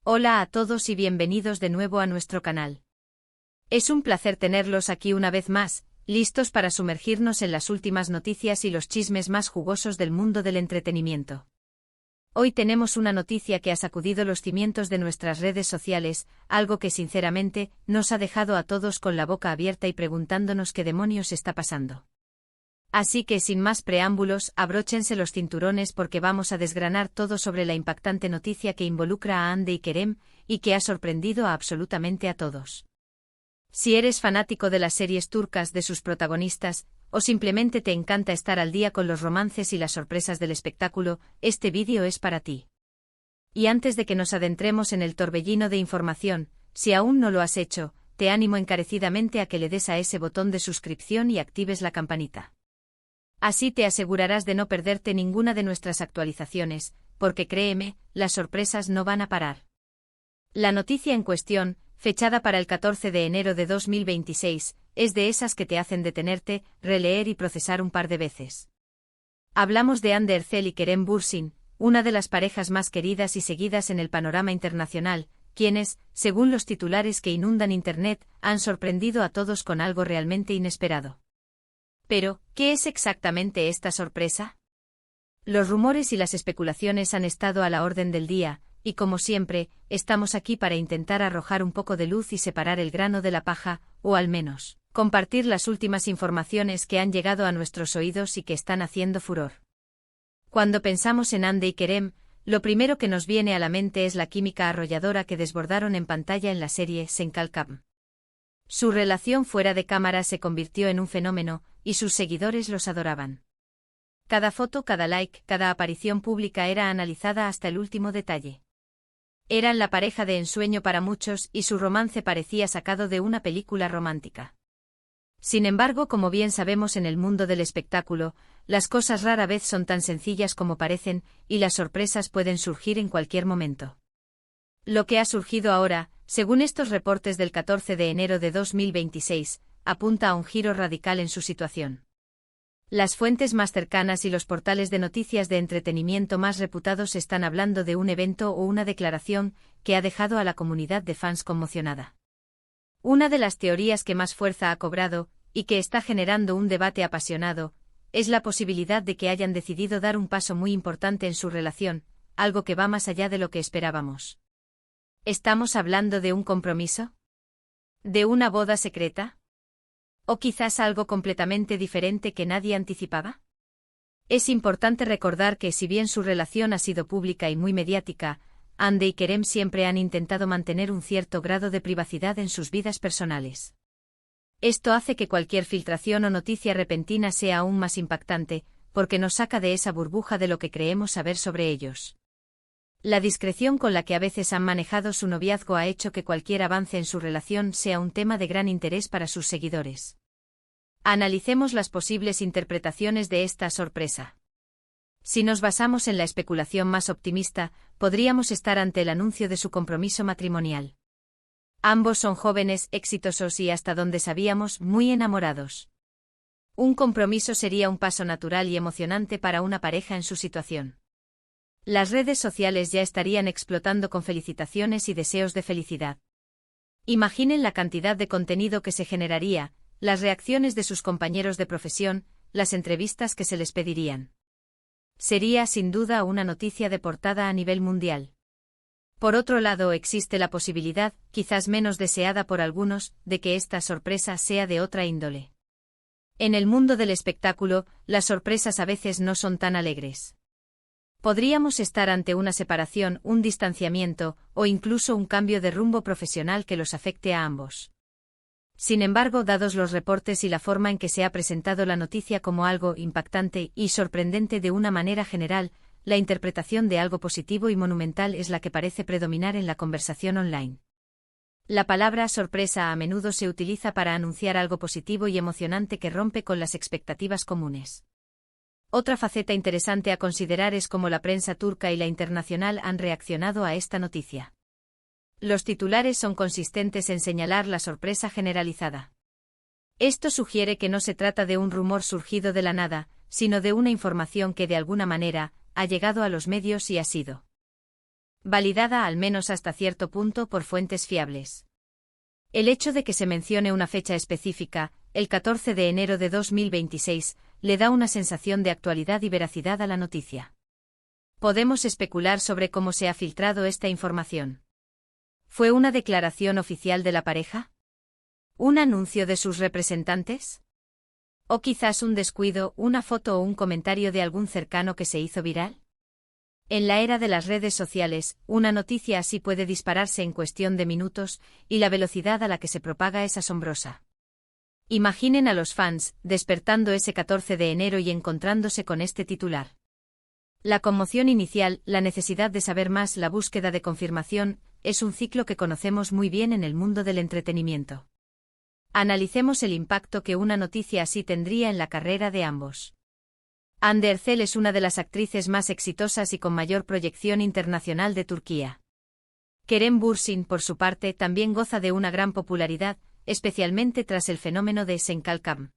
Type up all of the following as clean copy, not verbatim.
Hola a todos y bienvenidos de nuevo a nuestro canal. Es un placer tenerlos aquí una vez más, listos para sumergirnos en las últimas noticias y los chismes más jugosos del mundo del entretenimiento. Hoy tenemos una noticia que ha sacudido los cimientos de nuestras redes sociales, algo que sinceramente nos ha dejado a todos con la boca abierta y preguntándonos qué demonios está pasando. Así que sin más preámbulos, abróchense los cinturones porque vamos a desgranar todo sobre la impactante noticia que involucra a Hande y Kerem, y que ha sorprendido a absolutamente a todos. Si eres fanático de las series turcas de sus protagonistas, o simplemente te encanta estar al día con los romances y las sorpresas del espectáculo, este vídeo es para ti. Y antes de que nos adentremos en el torbellino de información, si aún no lo has hecho, te animo encarecidamente a que le des a ese botón de suscripción y actives la campanita. Así te asegurarás de no perderte ninguna de nuestras actualizaciones, porque créeme, las sorpresas no van a parar. La noticia en cuestión, fechada para el 14 de enero de 2026, es de esas que te hacen detenerte, releer y procesar un par de veces. Hablamos de Hande Erçel y Kerem Bürsin, una de las parejas más queridas y seguidas en el panorama internacional, quienes, según los titulares que inundan Internet, han sorprendido a todos con algo realmente inesperado. Pero, ¿qué es exactamente esta sorpresa? Los rumores y las especulaciones han estado a la orden del día, y como siempre, estamos aquí para intentar arrojar un poco de luz y separar el grano de la paja, o al menos, compartir las últimas informaciones que han llegado a nuestros oídos y que están haciendo furor. Cuando pensamos en Hande y Kerem, lo primero que nos viene a la mente es la química arrolladora que desbordaron en pantalla en la serie Sen Kalkam. Su relación fuera de cámara se convirtió en un fenómeno, y sus seguidores los adoraban. Cada foto, cada like, cada aparición pública era analizada hasta el último detalle. Eran la pareja de ensueño para muchos y su romance parecía sacado de una película romántica. Sin embargo, como bien sabemos en el mundo del espectáculo, las cosas rara vez son tan sencillas como parecen, y las sorpresas pueden surgir en cualquier momento. Lo que ha surgido ahora, según estos reportes del 14 de enero de 2026, apunta a un giro radical en su situación. Las fuentes más cercanas y los portales de noticias de entretenimiento más reputados están hablando de un evento o una declaración que ha dejado a la comunidad de fans conmocionada. Una de las teorías que más fuerza ha cobrado, y que está generando un debate apasionado, es la posibilidad de que hayan decidido dar un paso muy importante en su relación, algo que va más allá de lo que esperábamos. ¿Estamos hablando de un compromiso? ¿De una boda secreta? ¿O quizás algo completamente diferente que nadie anticipaba? Es importante recordar que si bien su relación ha sido pública y muy mediática, Hande y Kerem siempre han intentado mantener un cierto grado de privacidad en sus vidas personales. Esto hace que cualquier filtración o noticia repentina sea aún más impactante, porque nos saca de esa burbuja de lo que creemos saber sobre ellos. La discreción con la que a veces han manejado su noviazgo ha hecho que cualquier avance en su relación sea un tema de gran interés para sus seguidores. Analicemos las posibles interpretaciones de esta sorpresa. Si nos basamos en la especulación más optimista, podríamos estar ante el anuncio de su compromiso matrimonial. Ambos son jóvenes, exitosos y, hasta donde sabíamos, muy enamorados. Un compromiso sería un paso natural y emocionante para una pareja en su situación. Las redes sociales ya estarían explotando con felicitaciones y deseos de felicidad. Imaginen la cantidad de contenido que se generaría, las reacciones de sus compañeros de profesión, las entrevistas que se les pedirían. Sería sin duda una noticia de portada a nivel mundial. Por otro lado, existe la posibilidad, quizás menos deseada por algunos, de que esta sorpresa sea de otra índole. En el mundo del espectáculo, las sorpresas a veces no son tan alegres. Podríamos estar ante una separación, un distanciamiento, o incluso un cambio de rumbo profesional que los afecte a ambos. Sin embargo, dados los reportes y la forma en que se ha presentado la noticia como algo impactante y sorprendente de una manera general, la interpretación de algo positivo y monumental es la que parece predominar en la conversación online. La palabra sorpresa a menudo se utiliza para anunciar algo positivo y emocionante que rompe con las expectativas comunes. Otra faceta interesante a considerar es cómo la prensa turca y la internacional han reaccionado a esta noticia. Los titulares son consistentes en señalar la sorpresa generalizada. Esto sugiere que no se trata de un rumor surgido de la nada, sino de una información que de alguna manera ha llegado a los medios y ha sido validada al menos hasta cierto punto por fuentes fiables. El hecho de que se mencione una fecha específica, el 14 de enero de 2026, le da una sensación de actualidad y veracidad a la noticia. Podemos especular sobre cómo se ha filtrado esta información. ¿Fue una declaración oficial de la pareja? ¿Un anuncio de sus representantes? ¿O quizás un descuido, una foto o un comentario de algún cercano que se hizo viral? En la era de las redes sociales, una noticia así puede dispararse en cuestión de minutos, y la velocidad a la que se propaga es asombrosa. Imaginen a los fans, despertando ese 14 de enero y encontrándose con este titular. La conmoción inicial, la necesidad de saber más, la búsqueda de confirmación, es un ciclo que conocemos muy bien en el mundo del entretenimiento. Analicemos el impacto que una noticia así tendría en la carrera de ambos. Hande Erçel es una de las actrices más exitosas y con mayor proyección internacional de Turquía. Kerem Bürsin, por su parte, también goza de una gran popularidad, especialmente tras el fenómeno de Senkalkam.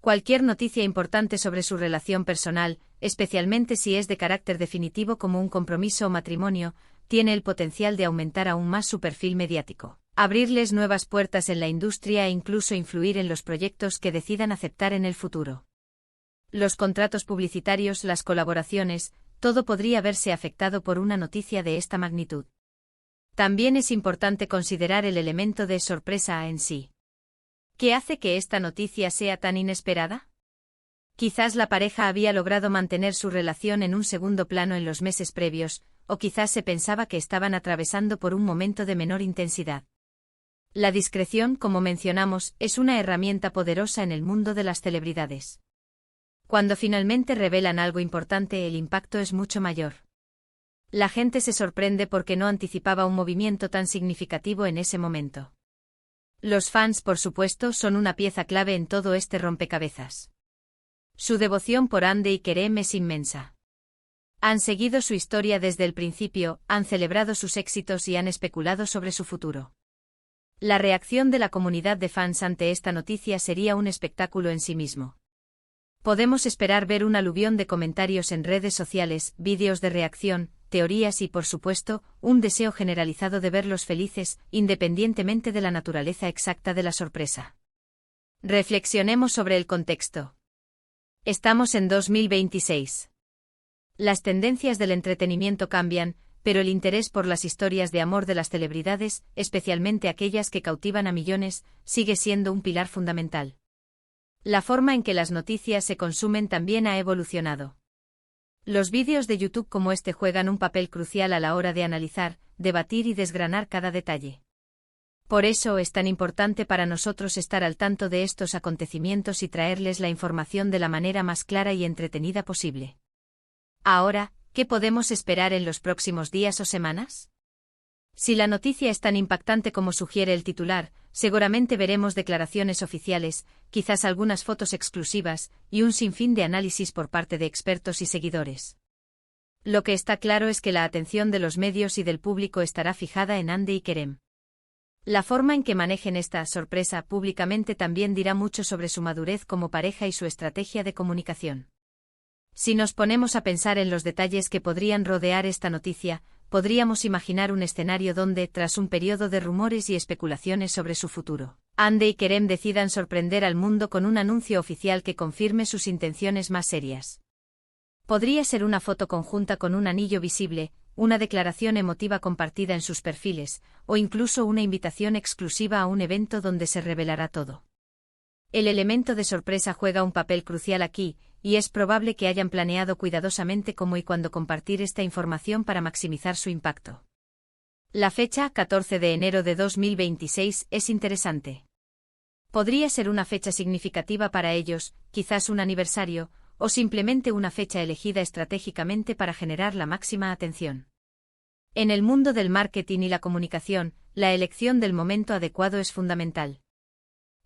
Cualquier noticia importante sobre su relación personal, especialmente si es de carácter definitivo como un compromiso o matrimonio, tiene el potencial de aumentar aún más su perfil mediático, abrirles nuevas puertas en la industria e incluso influir en los proyectos que decidan aceptar en el futuro. Los contratos publicitarios, las colaboraciones, todo podría verse afectado por una noticia de esta magnitud. También es importante considerar el elemento de sorpresa en sí. ¿Qué hace que esta noticia sea tan inesperada? Quizás la pareja había logrado mantener su relación en un segundo plano en los meses previos, o quizás se pensaba que estaban atravesando por un momento de menor intensidad. La discreción, como mencionamos, es una herramienta poderosa en el mundo de las celebridades. Cuando finalmente revelan algo importante, el impacto es mucho mayor. La gente se sorprende porque no anticipaba un movimiento tan significativo en ese momento. Los fans, por supuesto, son una pieza clave en todo este rompecabezas. Su devoción por Hande y Kerem es inmensa. Han seguido su historia desde el principio, han celebrado sus éxitos y han especulado sobre su futuro. La reacción de la comunidad de fans ante esta noticia sería un espectáculo en sí mismo. Podemos esperar ver un aluvión de comentarios en redes sociales, vídeos de reacción, teorías y, por supuesto, un deseo generalizado de verlos felices, independientemente de la naturaleza exacta de la sorpresa. Reflexionemos sobre el contexto. Estamos en 2026. Las tendencias del entretenimiento cambian, pero el interés por las historias de amor de las celebridades, especialmente aquellas que cautivan a millones, sigue siendo un pilar fundamental. La forma en que las noticias se consumen también ha evolucionado. Los vídeos de YouTube como este juegan un papel crucial a la hora de analizar, debatir y desgranar cada detalle. Por eso es tan importante para nosotros estar al tanto de estos acontecimientos y traerles la información de la manera más clara y entretenida posible. Ahora, ¿qué podemos esperar en los próximos días o semanas? Si la noticia es tan impactante como sugiere el titular, seguramente veremos declaraciones oficiales, quizás algunas fotos exclusivas, y un sinfín de análisis por parte de expertos y seguidores. Lo que está claro es que la atención de los medios y del público estará fijada en Hande y Kerem. La forma en que manejen esta sorpresa públicamente también dirá mucho sobre su madurez como pareja y su estrategia de comunicación. Si nos ponemos a pensar en los detalles que podrían rodear esta noticia, podríamos imaginar un escenario donde, tras un periodo de rumores y especulaciones sobre su futuro, Hande y Kerem decidan sorprender al mundo con un anuncio oficial que confirme sus intenciones más serias. Podría ser una foto conjunta con un anillo visible, una declaración emotiva compartida en sus perfiles, o incluso una invitación exclusiva a un evento donde se revelará todo. El elemento de sorpresa juega un papel crucial aquí, y es probable que hayan planeado cuidadosamente cómo y cuándo compartir esta información para maximizar su impacto. La fecha, 14 de enero de 2026, es interesante. Podría ser una fecha significativa para ellos, quizás un aniversario, o simplemente una fecha elegida estratégicamente para generar la máxima atención. En el mundo del marketing y la comunicación, la elección del momento adecuado es fundamental.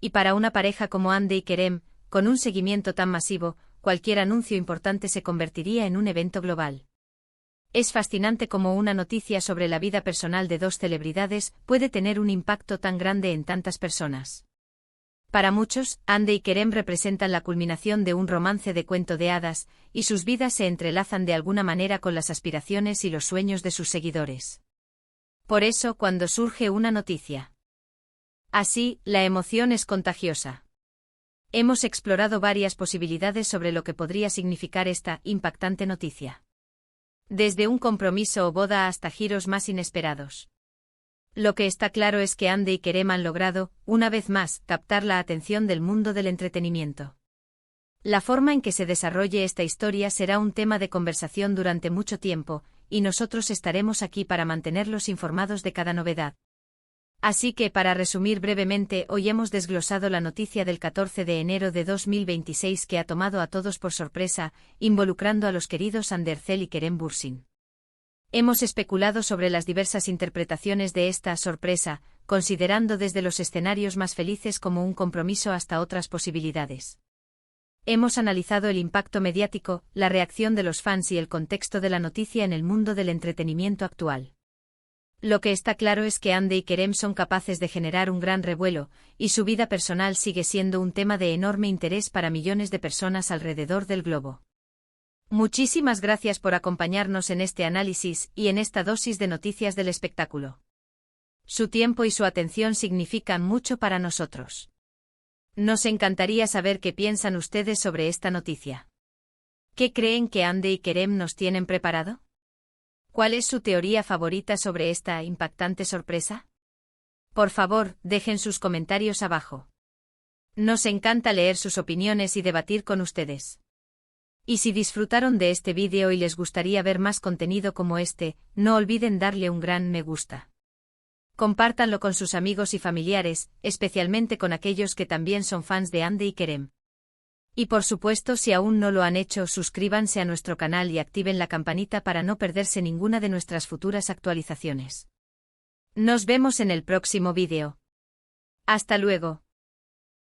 Y para una pareja como Hande y Kerem, con un seguimiento tan masivo, cualquier anuncio importante se convertiría en un evento global. Es fascinante cómo una noticia sobre la vida personal de dos celebridades puede tener un impacto tan grande en tantas personas. Para muchos, Hande y Kerem representan la culminación de un romance de cuento de hadas, y sus vidas se entrelazan de alguna manera con las aspiraciones y los sueños de sus seguidores. Por eso, cuando surge una noticia así, la emoción es contagiosa. Hemos explorado varias posibilidades sobre lo que podría significar esta impactante noticia. Desde un compromiso o boda hasta giros más inesperados. Lo que está claro es que Hande y Kerem han logrado, una vez más, captar la atención del mundo del entretenimiento. La forma en que se desarrolle esta historia será un tema de conversación durante mucho tiempo, y nosotros estaremos aquí para mantenerlos informados de cada novedad. Así que, para resumir brevemente, hoy hemos desglosado la noticia del 14 de enero de 2026 que ha tomado a todos por sorpresa, involucrando a los queridos Andercel y Kerem Bürsin. Hemos especulado sobre las diversas interpretaciones de esta sorpresa, considerando desde los escenarios más felices como un compromiso hasta otras posibilidades. Hemos analizado el impacto mediático, la reacción de los fans y el contexto de la noticia en el mundo del entretenimiento actual. Lo que está claro es que Hande y Kerem son capaces de generar un gran revuelo, y su vida personal sigue siendo un tema de enorme interés para millones de personas alrededor del globo. Muchísimas gracias por acompañarnos en este análisis y en esta dosis de noticias del espectáculo. Su tiempo y su atención significan mucho para nosotros. Nos encantaría saber qué piensan ustedes sobre esta noticia. ¿Qué creen que Hande y Kerem nos tienen preparado? ¿Cuál es su teoría favorita sobre esta impactante sorpresa? Por favor, dejen sus comentarios abajo. Nos encanta leer sus opiniones y debatir con ustedes. Y si disfrutaron de este vídeo y les gustaría ver más contenido como este, no olviden darle un gran me gusta. Compártanlo con sus amigos y familiares, especialmente con aquellos que también son fans de Hande y Kerem. Y por supuesto, si aún no lo han hecho, suscríbanse a nuestro canal y activen la campanita para no perderse ninguna de nuestras futuras actualizaciones. Nos vemos en el próximo vídeo. Hasta luego.